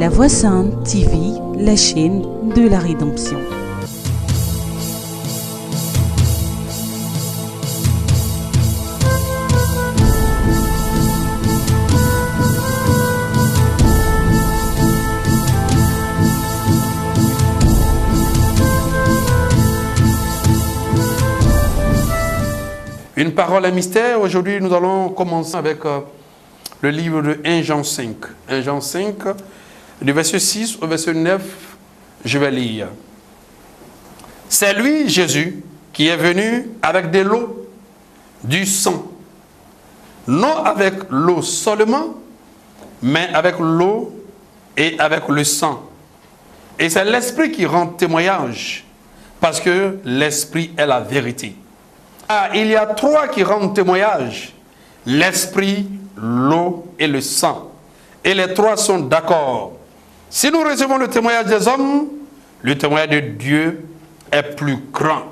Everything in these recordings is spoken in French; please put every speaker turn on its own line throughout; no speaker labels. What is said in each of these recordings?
La Voix Sainte TV, la chaîne de la rédemption.
Une parole à mystère. Aujourd'hui, nous allons commencer avec le livre de 1 Jean 5. 1 Jean 5, du verset 6 au verset 9, je vais lire. C'est lui, Jésus, qui est venu avec de l'eau, du sang. Non avec l'eau seulement, mais avec l'eau et avec le sang. Et c'est l'Esprit qui rend témoignage, parce que l'Esprit est la vérité. Ah, il y a trois qui rendent témoignage, l'Esprit, l'eau et le sang. Et les trois sont d'accord. Si nous recevons le témoignage des hommes, le témoignage de Dieu est plus grand.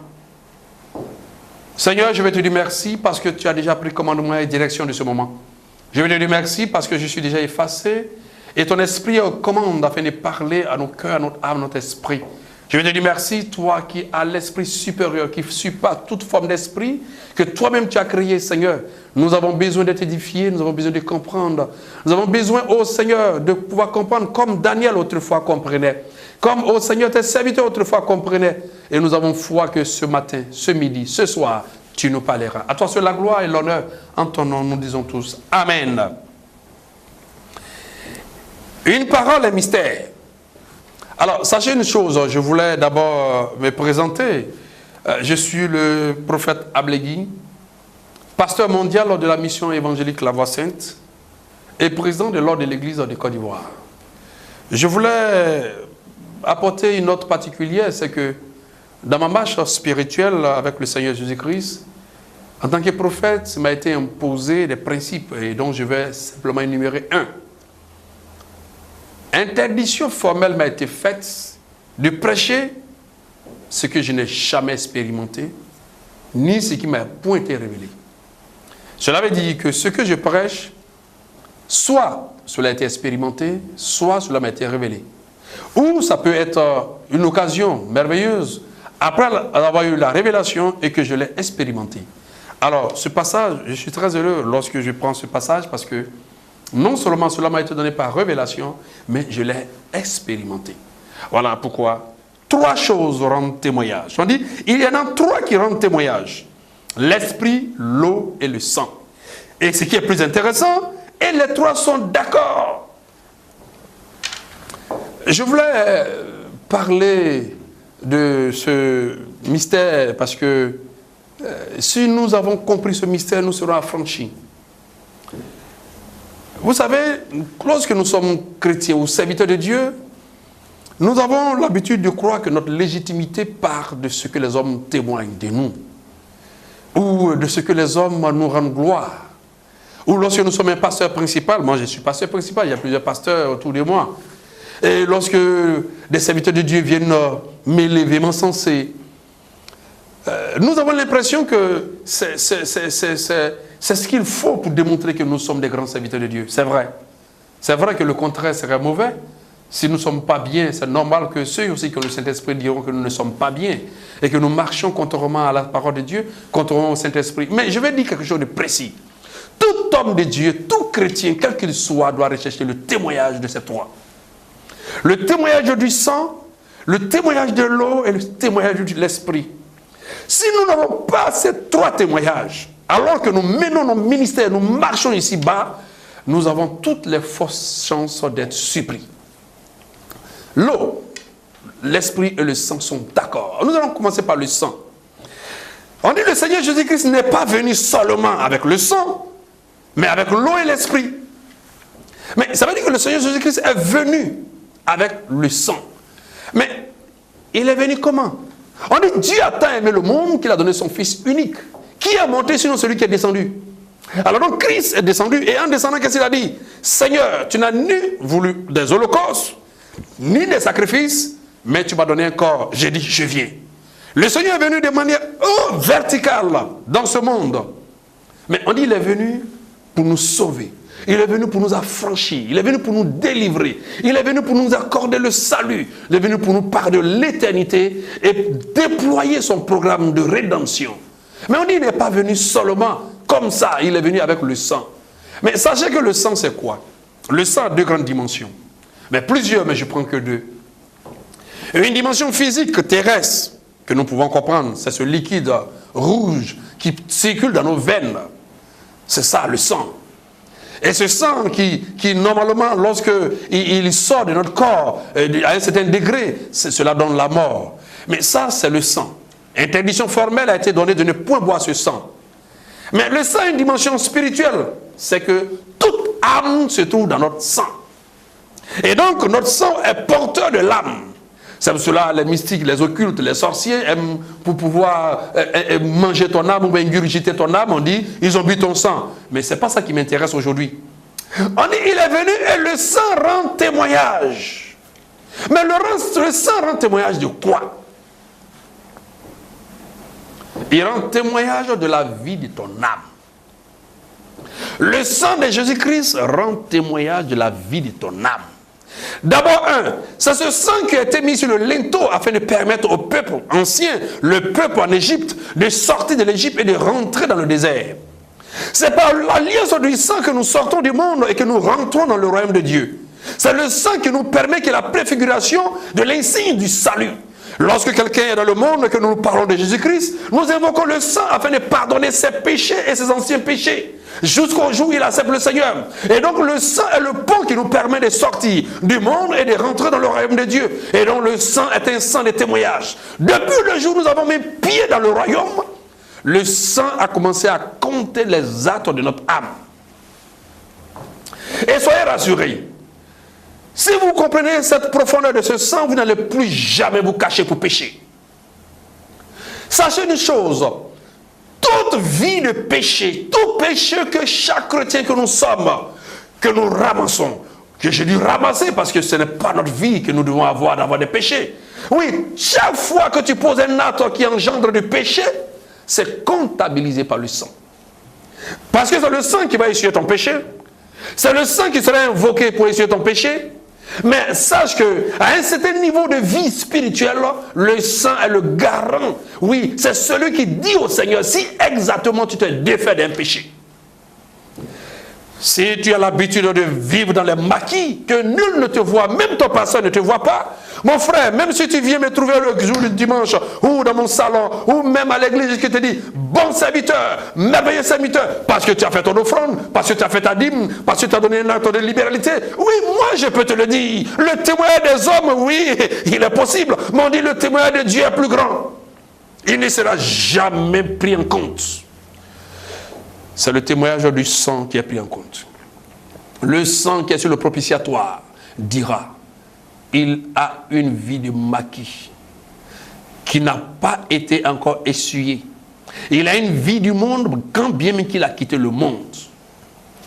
Seigneur, je vais te dire merci parce que tu as déjà pris commandement et direction de ce moment. Je vais te dire merci parce que je suis déjà effacé et ton esprit commande afin de parler à nos cœurs, à notre âme, à notre esprit. Je vais te dire merci, toi qui as l'esprit supérieur, qui surpasse toute forme d'esprit, que toi-même tu as créé, Seigneur. Nous avons besoin d'être édifiés, nous avons besoin de comprendre. Nous avons besoin, ô Seigneur, de pouvoir comprendre comme Daniel autrefois comprenait. Comme, ô Seigneur, tes serviteurs autrefois comprenaient. Et nous avons foi que ce matin, ce midi, ce soir, tu nous parleras. À toi seul la gloire et l'honneur. En ton nom, nous disons tous Amen. Une parole est mystère. Alors, sachez une chose, je voulais d'abord me présenter. Je suis le prophète Ablegui, pasteur mondial de la mission évangélique La Voix Sainte et président de l'ordre de l'Église de Côte d'Ivoire. Je voulais apporter une note particulière, c'est que dans ma marche spirituelle avec le Seigneur Jésus-Christ, en tant que prophète, il m'a été imposé des principes et dont je vais simplement énumérer un. Interdiction formelle m'a été faite de prêcher ce que je n'ai jamais expérimenté, ni ce qui m'a point été révélé. Cela veut dire que ce que je prêche, soit cela a été expérimenté, soit cela m'a été révélé. Ou ça peut être une occasion merveilleuse, après avoir eu la révélation et que je l'ai expérimenté. Alors, ce passage, je suis très heureux lorsque je prends ce passage parce que non seulement cela m'a été donné par révélation, mais je l'ai expérimenté. Voilà pourquoi trois choses rendent témoignage. On dit, il y en a trois qui rendent témoignage. L'esprit, l'eau et le sang. Et ce qui est plus intéressant, et les trois sont d'accord. Je voulais parler de ce mystère parce que si nous avons compris ce mystère, nous serons affranchis. Vous savez, lorsque nous sommes chrétiens ou serviteurs de Dieu, nous avons l'habitude de croire que notre légitimité part de ce que les hommes témoignent de nous, ou de ce que les hommes nous rendent gloire. Ou lorsque nous sommes un pasteur principal, moi je suis pasteur principal, il y a plusieurs pasteurs autour de moi, et lorsque des serviteurs de Dieu viennent m'élever, m'encenser, nous avons l'impression que c'est ce qu'il faut pour démontrer que nous sommes des grands serviteurs de Dieu. C'est vrai. C'est vrai que le contraire serait mauvais. Si nous ne sommes pas bien, c'est normal que ceux aussi qui ont le Saint-Esprit diront que nous ne sommes pas bien et que nous marchons contrairement à la parole de Dieu, contrairement au Saint-Esprit. Mais je vais dire quelque chose de précis. Tout homme de Dieu, tout chrétien, quel qu'il soit, doit rechercher le témoignage de ces trois. Le témoignage du sang, le témoignage de l'eau et le témoignage de l'esprit. Si nous n'avons pas ces trois témoignages, alors que nous menons nos ministères, nous marchons ici-bas, nous avons toutes les fausses chances d'être surpris. L'eau, l'esprit et le sang sont d'accord. Nous allons commencer par le sang. On dit que le Seigneur Jésus-Christ n'est pas venu seulement avec le sang, mais avec l'eau et l'esprit. Mais ça veut dire que le Seigneur Jésus-Christ est venu avec le sang. Mais il est venu comment? On dit Dieu a tant aimé le monde qu'il a donné son Fils unique. Qui a monté sinon celui qui est descendu? Alors donc Christ est descendu et en descendant, qu'est-ce qu'il a dit? Seigneur, tu n'as ni voulu des holocaustes, ni des sacrifices, mais tu m'as donné un corps. J'ai dit, je viens. Le Seigneur est venu de manière verticale dans ce monde. Mais on dit il est venu pour nous sauver. Il est venu pour nous affranchir. Il est venu pour nous délivrer. Il est venu pour nous accorder le salut. Il est venu pour nous parler de l'éternité et déployer son programme de rédemption. Mais on dit qu'il n'est pas venu seulement comme ça. Il est venu avec le sang. Mais sachez que le sang, c'est quoi? Le sang a deux grandes dimensions. Mais plusieurs, mais je prends que deux. Une dimension physique terrestre que nous pouvons comprendre, c'est ce liquide rouge qui circule dans nos veines. C'est ça, le sang. Et ce sang qui normalement, lorsque il sort de notre corps à un certain degré, cela donne la mort. Mais ça, c'est le sang. Interdiction formelle a été donnée de ne point boire ce sang. Mais le sang a une dimension spirituelle. C'est que toute âme se trouve dans notre sang. Et donc, notre sang est porteur de l'âme. C'est pour cela les mystiques, les occultes, les sorciers aiment pour pouvoir manger ton âme ou bien ingurgiter ton âme. On dit, ils ont bu ton sang. Mais ce n'est pas ça qui m'intéresse aujourd'hui. On dit, il est venu et le sang rend témoignage. Mais le sang rend témoignage de quoi? Il rend témoignage de la vie de ton âme. Le sang de Jésus-Christ rend témoignage de la vie de ton âme. D'abord, c'est ce sang qui a été mis sur le linteau afin de permettre au peuple ancien, le peuple en Égypte, de sortir de l'Égypte et de rentrer dans le désert. C'est par l'alliance du sang que nous sortons du monde et que nous rentrons dans le royaume de Dieu. C'est le sang qui nous permet, qui est la préfiguration de l'insigne du salut. Lorsque quelqu'un est dans le monde et que nous parlons de Jésus-Christ, nous invoquons le sang afin de pardonner ses péchés et ses anciens péchés, jusqu'au jour où il accepte le Seigneur. Et donc le sang est le pont qui nous permet de sortir du monde et de rentrer dans le royaume de Dieu. Et donc le sang est un sang de témoignage. Depuis le jour où nous avons mis pied dans le royaume, le sang a commencé à compter les actes de notre âme. Et soyez rassurés, si vous comprenez cette profondeur de ce sang, vous n'allez plus jamais vous cacher pour pécher. Sachez une chose, toute vie de péché, tout péché que chaque chrétien que nous sommes, que nous ramassons, que j'ai dû ramasser parce que ce n'est pas notre vie que nous devons avoir d'avoir des péchés. Oui, chaque fois que tu poses un acte qui engendre du péché, c'est comptabilisé par le sang. Parce que c'est le sang qui va essuyer ton péché. C'est le sang qui sera invoqué pour essuyer ton péché. Mais sache qu'à un certain niveau de vie spirituelle, le sang est le garant. Oui, c'est celui qui dit au Seigneur si exactement tu t'es défait d'un péché. Si tu as l'habitude de vivre dans les maquis, que nul ne te voit, même ton pasteur ne te voit pas, mon frère, même si tu viens me trouver le jour du dimanche, ou dans mon salon, ou même à l'église, qui te dit, bon serviteur, merveilleux serviteur, parce que tu as fait ton offrande, parce que tu as fait ta dîme, parce que tu as donné un acte de libéralité, oui, moi je peux te le dire, le témoignage des hommes, oui, il est possible, mais on dit le témoignage de Dieu est plus grand. Il ne sera jamais pris en compte. C'est le témoignage du sang qui est pris en compte. Le sang qui est sur le propitiatoire dira, il a une vie de maquis qui n'a pas été encore essuyée. Il a une vie du monde quand bien même qu'il a quitté le monde.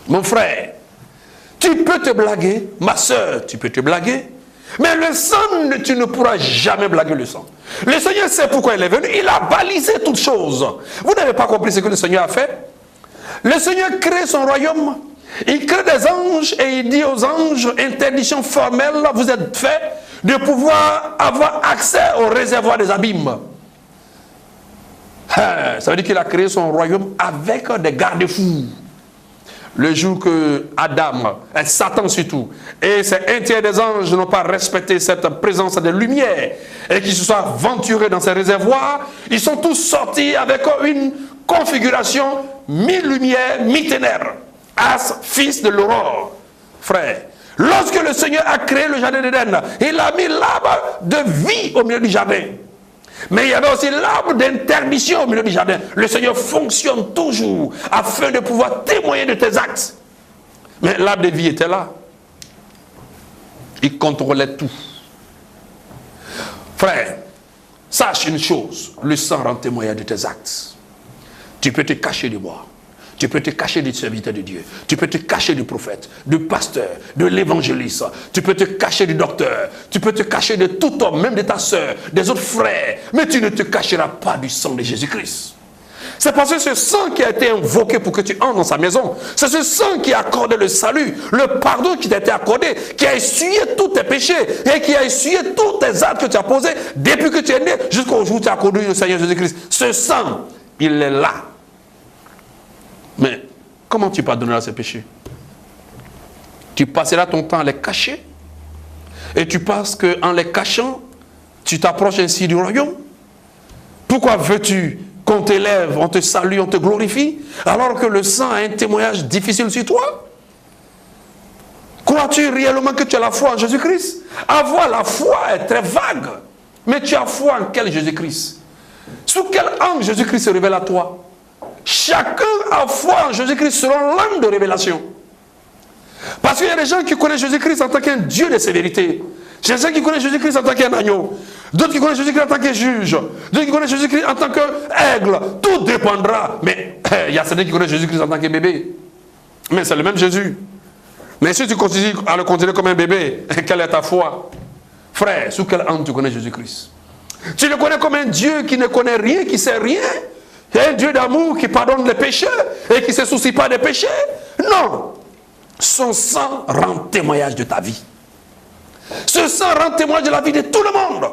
Mon frère, tu peux te blaguer, ma soeur, tu peux te blaguer, mais le sang, tu ne pourras jamais blaguer le sang. Le Seigneur sait pourquoi il est venu, il a balisé toutes choses. Vous n'avez pas compris ce que le Seigneur a fait? Le Seigneur crée son royaume, il crée des anges et il dit aux anges, interdiction formelle, vous êtes faits de pouvoir avoir accès au réservoir des abîmes. Ça veut dire qu'il a créé son royaume avec des garde-fous. Le jour que Adam, et Satan surtout, et ces un tiers des anges n'ont pas respecté cette présence de lumière et qui se sont aventurés dans ces réservoirs, ils sont tous sortis avec une configuration mi-lumière, mi-ténèbres. As, fils de l'aurore. Frère, lorsque le Seigneur a créé le jardin d'Éden, il a mis l'arbre de vie au milieu du jardin. Mais il y avait aussi l'arbre d'interdiction au milieu du jardin. Le Seigneur fonctionne toujours afin de pouvoir témoigner de tes actes. Mais l'arbre de vie était là. Il contrôlait tout. Frère, sache une chose, le sang rend témoignage de tes actes. Tu peux te cacher de moi. Tu peux te cacher du serviteur de Dieu. Tu peux te cacher du prophète, du pasteur, de l'évangéliste. Tu peux te cacher du docteur. Tu peux te cacher de tout homme, même de ta soeur, des autres frères. Mais tu ne te cacheras pas du sang de Jésus-Christ. C'est parce que ce sang qui a été invoqué pour que tu entres dans sa maison. C'est ce sang qui a accordé le salut, le pardon qui t'a été accordé, qui a essuyé tous tes péchés et qui a essuyé tous tes actes que tu as posés depuis que tu es né jusqu'au jour où tu as connu le Seigneur Jésus-Christ. Ce sang, il est là. Mais comment tu pardonneras ces péchés? Tu passeras ton temps à les cacher. Et tu penses qu'en les cachant, tu t'approches ainsi du royaume? Pourquoi veux-tu qu'on t'élève, on te salue, on te glorifie, alors que le sang a un témoignage difficile sur toi? Crois-tu réellement que tu as la foi en Jésus-Christ? Avoir la foi est très vague. Mais tu as foi en quel Jésus-Christ? Sous quel angle Jésus-Christ se révèle à toi? Chacun a foi en Jésus-Christ selon l'angle de révélation. Parce qu'il y a des gens qui connaissent Jésus-Christ en tant qu'un Dieu de sévérité. Il y a des gens qui connaissent Jésus-Christ en tant qu'un agneau. D'autres qui connaissent Jésus-Christ en tant que juge. D'autres qui connaissent Jésus-Christ en tant qu'aigle. Tout dépendra. Mais il y a certains qui connaissent Jésus-Christ en tant que bébé. Mais c'est le même Jésus. Mais si tu continues à le considérer comme un bébé, quelle est ta foi? Frère, sous quel angle tu connais Jésus-Christ? Tu le connais comme un Dieu qui ne connaît rien, qui ne sait rien? Un Dieu d'amour qui pardonne les péchés et qui ne se soucie pas des péchés? Non. Son sang rend témoignage de ta vie. Ce sang rend témoignage de la vie de tout le monde.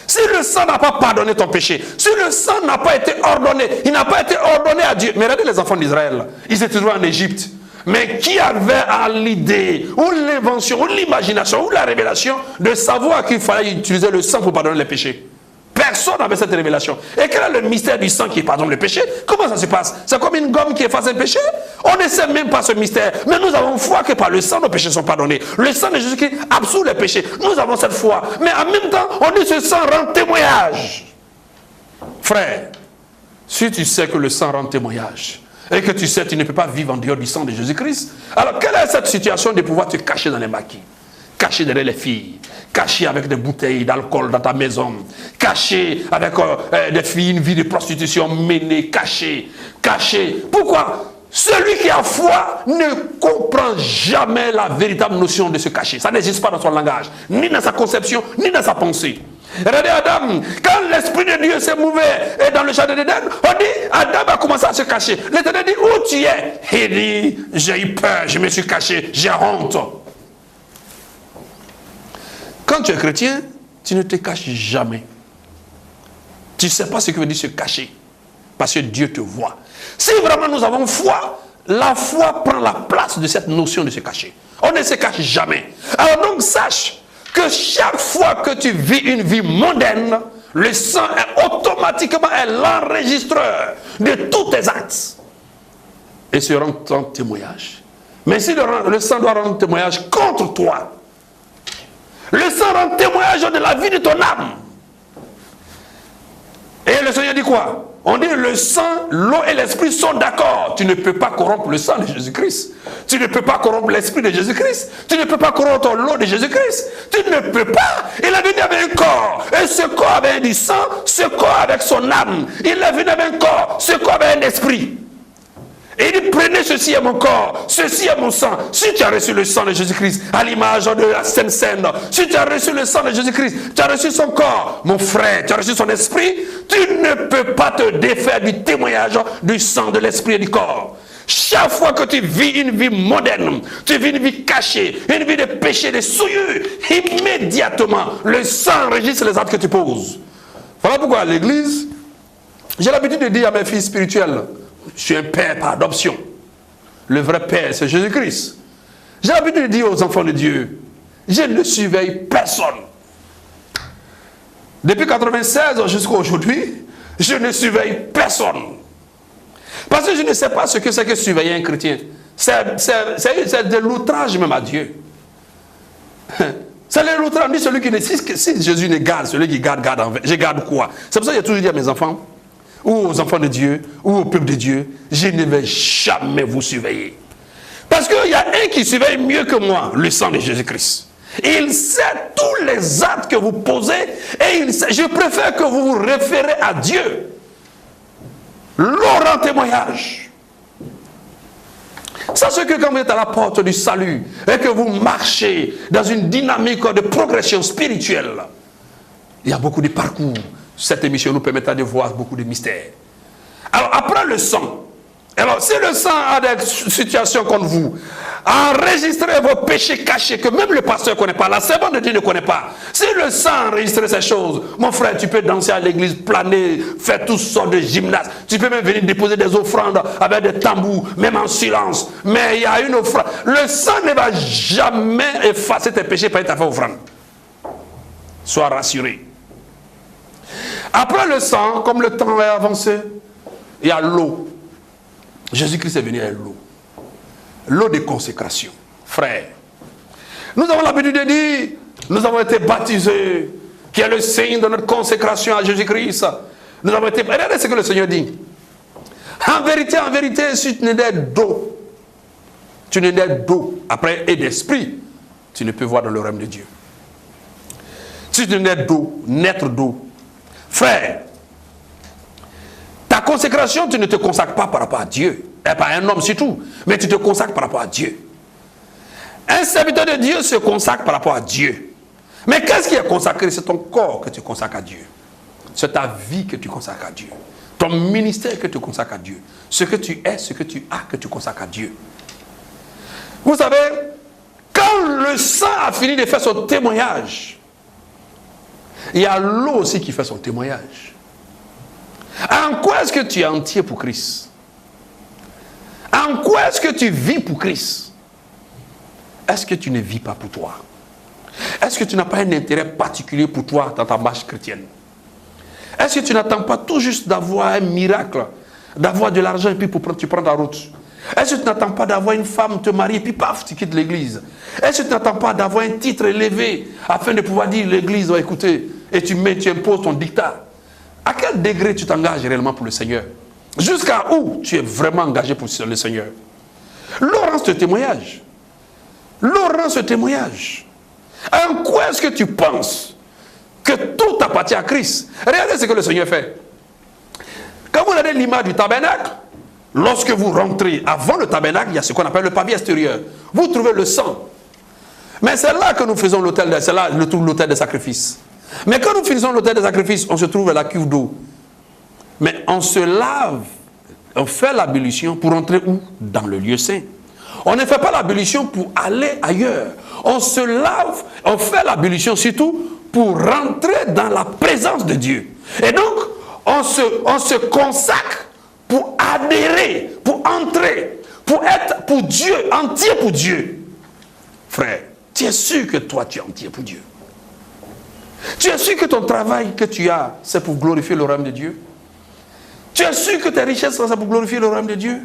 Si le sang n'a pas pardonné ton péché, si le sang n'a pas été ordonné, il n'a pas été ordonné à Dieu. Mais regardez les enfants d'Israël, ils étaient toujours en Égypte. Mais qui avait à l'idée, ou l'invention, ou l'imagination, ou la révélation de savoir qu'il fallait utiliser le sang pour pardonner les péchés? Personne n'avait cette révélation. Et quel est le mystère du sang qui pardonne le péché? Comment ça se passe? C'est comme une gomme qui efface un péché? On ne sait même pas ce mystère. Mais nous avons foi que par le sang, nos péchés sont pardonnés. Le sang de Jésus-Christ absout les péchés. Nous avons cette foi. Mais en même temps, on dit que ce sang rend témoignage. Frère, si tu sais que le sang rend témoignage, et que tu sais que tu ne peux pas vivre en dehors du sang de Jésus-Christ, alors quelle est cette situation de pouvoir te cacher dans les maquis? Caché derrière les filles, caché avec des bouteilles d'alcool dans ta maison, caché avec des filles, une vie de prostitution menée, caché. Pourquoi? Celui qui a foi ne comprend jamais la véritable notion de se cacher. Ça n'existe pas dans son langage, ni dans sa conception, ni dans sa pensée. Regardez Adam, quand l'Esprit de Dieu s'est mouvé dans le jardin d'Éden, on dit, Adam a commencé à se cacher. L'Éternel dit, où tu es? Il dit, j'ai eu peur, je me suis caché, j'ai honte. Quand tu es chrétien, tu ne te caches jamais. Tu ne sais pas ce que veut dire se cacher. Parce que Dieu te voit. Si vraiment nous avons foi, la foi prend la place de cette notion de se cacher. On ne se cache jamais. Alors donc sache que chaque fois que tu vis une vie mondaine, le sang est automatiquement l'enregistreur de tous tes actes. Et se rend en témoignage. Mais si le sang doit rendre témoignage contre toi, le sang rend témoignage de la vie de ton âme. Et le Seigneur dit quoi? On dit le sang, l'eau et l'esprit sont d'accord. Tu ne peux pas corrompre le sang de Jésus-Christ. Tu ne peux pas corrompre l'esprit de Jésus-Christ. Tu ne peux pas corrompre l'eau de Jésus-Christ. Tu ne peux pas. Il est venu avec un corps. Et ce corps avait du sang, ce corps avec son âme. Il est venu avec un corps, ce corps avec un esprit. Et il dit, prenez ceci est mon corps, ceci est mon sang. Si tu as reçu le sang de Jésus-Christ, à l'image de la Sainte Seine, si tu as reçu le sang de Jésus-Christ, tu as reçu son corps, mon frère, tu as reçu son esprit, tu ne peux pas te défaire du témoignage du sang, de l'esprit et du corps. Chaque fois que tu vis une vie moderne, tu vis une vie cachée, une vie de péché, de souillure, immédiatement, le sang enregistre les actes que tu poses. Voilà pourquoi à l'église, j'ai l'habitude de dire à mes filles spirituelles, je suis un père par adoption. Le vrai père, c'est Jésus-Christ. J'ai l'habitude de dire aux enfants de Dieu, je ne surveille personne. Depuis 1996 jusqu'à aujourd'hui, je ne surveille personne. Parce que je ne sais pas ce que c'est que surveiller un chrétien. C'est de l'outrage même à Dieu. C'est de l'outrage. Celui qui décide, si Jésus ne garde, celui qui garde, je garde quoi? C'est pour ça que j'ai toujours dit à mes enfants, ou aux enfants de Dieu, ou au peuple de Dieu, je ne vais jamais vous surveiller. Parce qu'il y a un qui surveille mieux que moi, le sang de Jésus-Christ. Il sait tous les actes que vous posez, et je préfère que vous vous référez à Dieu. L'eau rend témoignage. Sachez que quand vous êtes à la porte du salut, et que vous marchez dans une dynamique de progression spirituelle, il y a beaucoup de parcours. Cette émission nous permettra de voir beaucoup de mystères. Alors, après le sang, alors si le sang a des situations contre vous, enregistrez vos péchés cachés que même le pasteur ne connaît pas, la servante de Dieu ne connaît pas. Si le sang enregistre ces choses, mon frère, tu peux danser à l'église, planer, faire toutes sortes de gymnases. Tu peux même venir déposer des offrandes avec des tambours, même en silence. Mais il y a une offrande. Le sang ne va jamais effacer tes péchés par ta fait offrande. Sois rassuré. Après le sang, comme le temps est avancé, il y a l'eau. Jésus-Christ est venu avec l'eau. L'eau de consécration. Frère, nous avons l'habitude de dire, nous avons été baptisés, qui est le signe de notre consécration à Jésus-Christ. Nous avons été... Regardez ce que le Seigneur dit. En vérité, si tu n'es d'eau, tu n'es d'eau, après, et d'esprit, tu ne peux voir dans le royaume de Dieu. Si tu n'es d'eau, naître d'eau, frère, ta consécration, tu ne te consacres pas par rapport à Dieu. Et pas un homme surtout, mais tu te consacres par rapport à Dieu. Un serviteur de Dieu se consacre par rapport à Dieu. Mais qu'est-ce qui est consacré? C'est ton corps que tu consacres à Dieu. C'est ta vie que tu consacres à Dieu. Ton ministère que tu consacres à Dieu. Ce que tu es, ce que tu as, que tu consacres à Dieu. Vous savez, quand le sang a fini de faire son témoignage, il y a l'eau aussi qui fait son témoignage. En quoi est-ce que tu es entier pour Christ? En quoi est-ce que tu vis pour Christ? Est-ce que tu ne vis pas pour toi? Est-ce que tu n'as pas un intérêt particulier pour toi dans ta marche chrétienne? Est-ce que tu n'attends pas tout juste d'avoir un miracle, d'avoir de l'argent et puis tu prends ta route? Est-ce que tu n'attends pas d'avoir une femme, te marier et puis paf, tu quittes l'église? Est-ce que tu n'attends pas d'avoir un titre élevé afin de pouvoir dire l'église, va écouter, et tu imposes ton dictat? À quel degré tu t'engages réellement pour le Seigneur? Jusqu'à où tu es vraiment engagé pour le Seigneur? L'eau rend ce témoignage. L'eau rend ce témoignage. En quoi est-ce que tu penses que tout appartient à Christ? Regardez ce que le Seigneur fait. Quand vous regardez l'image du tabernacle, lorsque vous rentrez avant le tabernacle, il y a ce qu'on appelle le pavé extérieur. Vous trouvez le sang. Mais c'est là que nous faisons l'autel de sacrifice. Mais quand nous finissons l'autel de sacrifice, on se trouve à la cuve d'eau. Mais on se lave, on fait l'ablution pour entrer où? Dans le lieu saint. On ne fait pas l'ablution pour aller ailleurs. On se lave, on fait l'ablution surtout pour rentrer dans la présence de Dieu. Et donc, on se consacre pour adhérer, pour entrer, pour être pour Dieu, entier pour Dieu. Frère, tu es sûr que toi, tu es entier pour Dieu? Tu es sûr que ton travail que tu as, c'est pour glorifier le royaume de Dieu? Tu es sûr que tes richesses, c'est pour glorifier le royaume de Dieu?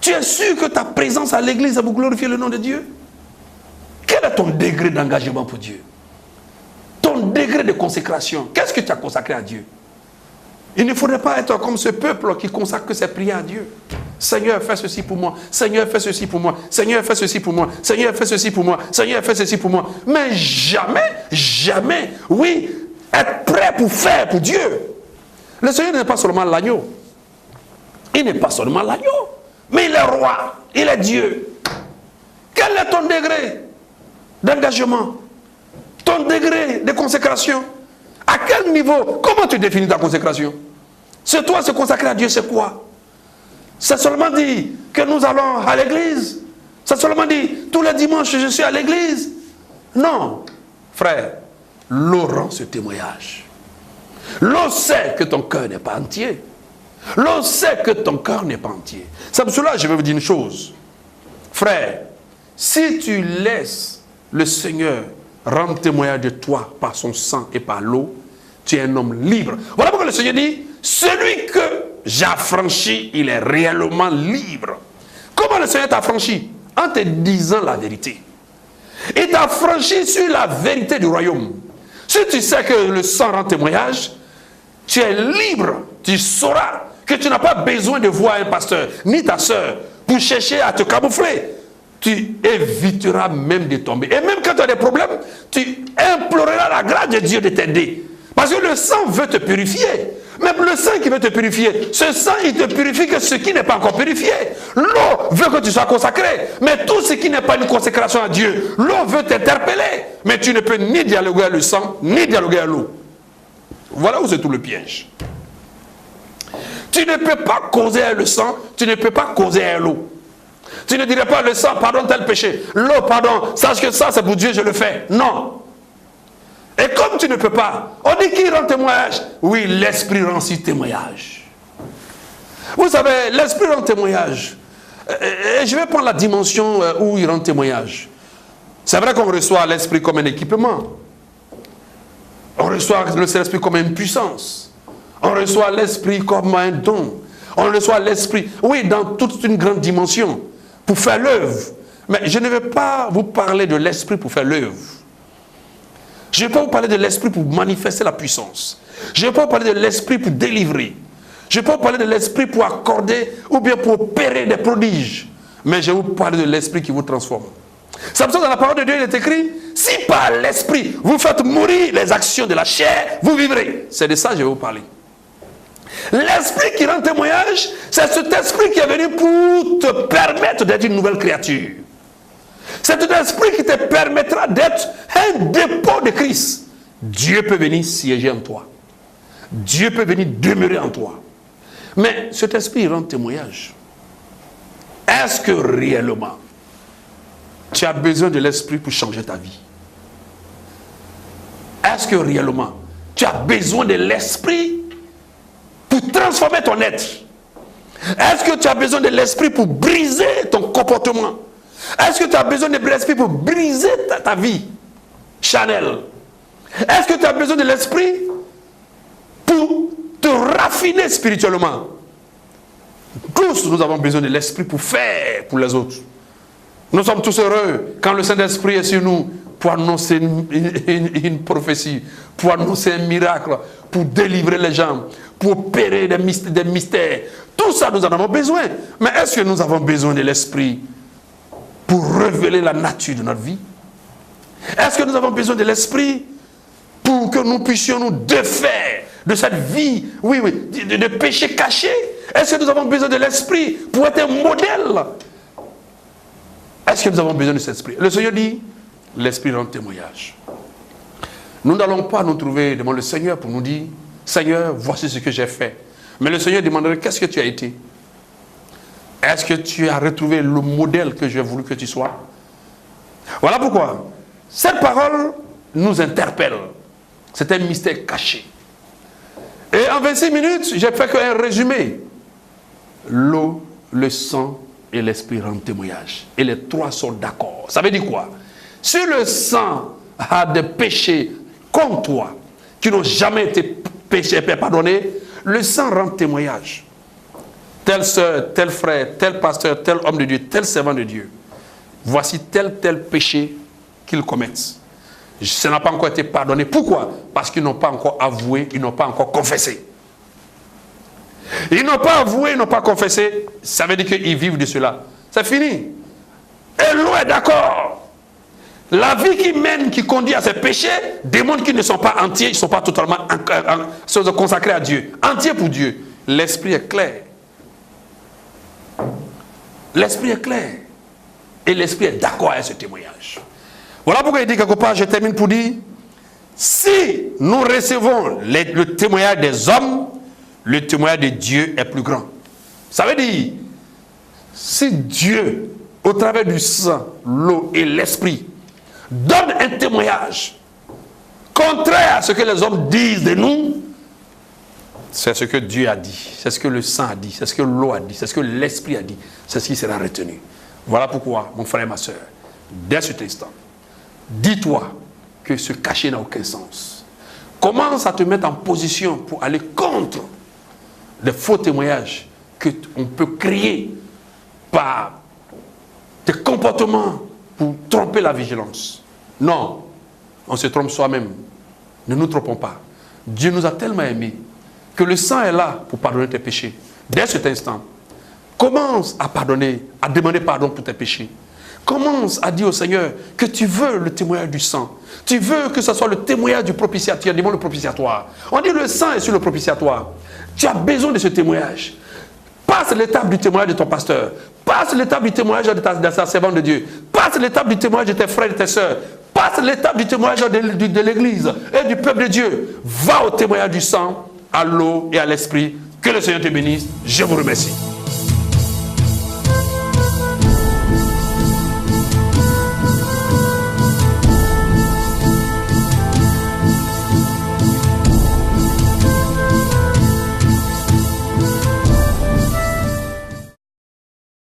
Tu es sûr que ta présence à l'église, c'est pour glorifier le nom de Dieu? Quel est ton degré d'engagement pour Dieu? Ton degré de consécration, qu'est-ce que tu as consacré à Dieu? Il ne faudrait pas être comme ce peuple qui consacre que ses prières à Dieu. Seigneur, fais ceci pour moi. Seigneur, fais ceci pour moi. Seigneur, fais ceci pour moi. Seigneur, fais ceci pour moi. Seigneur, fais ceci pour moi. Mais jamais, oui, être prêt pour faire pour Dieu. Le Seigneur n'est pas seulement l'agneau. Il n'est pas seulement l'agneau. Mais il est roi. Il est Dieu. Quel est ton degré d'engagement? Ton degré de consécration? À quel niveau? Comment tu définis ta consécration? C'est toi se consacrer à Dieu, c'est quoi? C'est seulement dire que nous allons à l'église? C'est seulement dire tous les dimanches je suis à l'église? Non, frère, l'eau rend ce témoignage. L'eau sait que ton cœur n'est pas entier. L'eau sait que ton cœur n'est pas entier. C'est pour cela que je vais vous dire une chose. Frère, si tu laisses le Seigneur rendre témoignage de toi par son sang et par l'eau, tu es un homme libre. Voilà pourquoi le Seigneur dit, celui que j'affranchis, il est réellement libre. Comment le Seigneur t'a affranchi? En te disant la vérité. Il t'a affranchi sur la vérité du royaume. Si tu sais que le sang rend témoignage, tu es libre. Tu sauras que tu n'as pas besoin de voir un pasteur, ni ta soeur, pour chercher à te camoufler. Tu éviteras même de tomber. Et même quand tu as des problèmes, tu imploreras la grâce de Dieu de t'aider. Parce que le sang veut te purifier. Même le sang qui veut te purifier, ce sang, il te purifie que ce qui n'est pas encore purifié. L'eau veut que tu sois consacré. Mais tout ce qui n'est pas une consécration à Dieu, l'eau veut t'interpeller. Mais tu ne peux ni dialoguer avec le sang, ni dialoguer avec l'eau. Voilà où c'est tout le piège. Tu ne peux pas causer le sang, tu ne peux pas causer l'eau. Tu ne dirais pas le sang, pardonne tel péché. L'eau, pardon, sache que ça c'est pour Dieu, je le fais. Non. Et comme tu ne peux pas, on dit qui rend témoignage? Oui, l'Esprit rend si témoignage. Vous savez, l'Esprit rend témoignage. Et je vais prendre la dimension où il rend témoignage. C'est vrai qu'on reçoit l'Esprit comme un équipement. On reçoit le Saint-Esprit comme une puissance. On reçoit l'Esprit comme un don. On reçoit l'Esprit, oui, dans toute une grande dimension, pour faire l'œuvre. Mais je ne vais pas vous parler de l'Esprit pour faire l'œuvre. Je ne vais pas vous parler de l'Esprit pour manifester la puissance. Je ne vais pas vous parler de l'Esprit pour délivrer. Je ne vais pas vous parler de l'Esprit pour accorder ou bien pour opérer des prodiges. Mais je vais vous parler de l'Esprit qui vous transforme. C'est pour ça que dans la parole de Dieu, il est écrit, si par l'Esprit vous faites mourir les actions de la chair, vous vivrez. C'est de ça que je vais vous parler. L'Esprit qui rend témoignage, c'est cet Esprit qui est venu pour te permettre d'être une nouvelle créature. C'est cet Esprit qui te permettra d'être un dépôt de Christ. Dieu peut venir siéger en toi. Dieu peut venir demeurer en toi. Mais cet Esprit rend témoignage. Est-ce que réellement, tu as besoin de l'Esprit pour changer ta vie? Est-ce que réellement, tu as besoin de l'Esprit pour transformer ton être? Est-ce que tu as besoin de l'Esprit pour briser ton comportement? Est-ce que tu as besoin de l'Esprit pour briser ta vie charnelle? Est-ce que tu as besoin de l'Esprit pour te raffiner spirituellement? Tous nous avons besoin de l'Esprit pour faire pour les autres. Nous sommes tous heureux quand le Saint-Esprit est sur nous pour annoncer une prophétie, pour annoncer un miracle, pour délivrer les gens, pour opérer des mystères. Tout ça, nous en avons besoin. Mais est-ce que nous avons besoin de l'Esprit pour révéler la nature de notre vie? Est-ce que nous avons besoin de l'Esprit pour que nous puissions nous défaire de cette vie, oui, de péché caché? Est-ce que nous avons besoin de l'Esprit pour être un modèle? Est-ce que nous avons besoin de cet esprit? Le Seigneur dit, l'Esprit rend témoignage. Nous n'allons pas nous trouver devant le Seigneur pour nous dire, Seigneur, voici ce que j'ai fait. Mais le Seigneur demanderait, qu'est-ce que tu as été? Est-ce que tu as retrouvé le modèle que j'ai voulu que tu sois? Voilà pourquoi cette parole nous interpelle. C'est un mystère caché. Et en 26 minutes, j'ai fait qu'un résumé. L'eau, le sang et l'Esprit rendent témoignage. Et les trois sont d'accord. Ça veut dire quoi? Si le sang a des péchés contre toi, qui n'ont jamais été pardonnés, le sang rend témoignage. Telle soeur, tel frère, tel pasteur, tel homme de Dieu, tel servant de Dieu. Voici tel péché qu'ils commettent. Ça n'a pas encore été pardonné. Pourquoi? Parce qu'ils n'ont pas encore avoué, ils n'ont pas encore confessé. Ils n'ont pas avoué, ils n'ont pas confessé. Ça veut dire qu'ils vivent de cela. C'est fini. Et l'eau est d'accord. La vie qui mène, qui conduit à ces péchés, démontre qu'ils ne sont pas entiers, ils ne sont pas totalement consacrés à Dieu. Entiers pour Dieu. L'esprit est clair. L'esprit est clair. Et l'esprit est d'accord avec ce témoignage. Voilà pourquoi il dit quelque part, je termine pour dire, si nous recevons le témoignage des hommes, le témoignage de Dieu est plus grand. Ça veut dire, si Dieu, au travers du sang, l'eau et l'esprit, donne un témoignage contraire à ce que les hommes disent de nous, c'est ce que Dieu a dit, c'est ce que le sang a dit, c'est ce que l'eau a dit, c'est ce que l'esprit a dit, c'est ce qui sera retenu. Voilà pourquoi, mon frère et ma soeur, dès cet instant, dis-toi que ce cachet n'a aucun sens. Commence à te mettre en position pour aller contre les faux témoignages qu'on peut créer par des comportements pour tromper la vigilance. Non, on se trompe soi-même. Ne nous trompons pas. Dieu nous a tellement aimés que le sang est là pour pardonner tes péchés. Dès cet instant, commence à pardonner, à demander pardon pour tes péchés. Commence à dire au Seigneur que tu veux le témoignage du sang. Tu veux que ce soit le témoignage du propitiatoire. Dis-moi le propitiatoire. On dit le sang est sur le propitiatoire. Tu as besoin de ce témoignage. Passe l'étape du témoignage de ton pasteur. Passe l'étape du témoignage de ta servante de Dieu. Passe l'étape du témoignage de tes frères et de tes sœurs. Passe l'étape du témoignage de l'église et du peuple de Dieu. Va au témoignage du sang, à l'eau et à l'esprit Que le Seigneur te bénisse. Je vous remercie.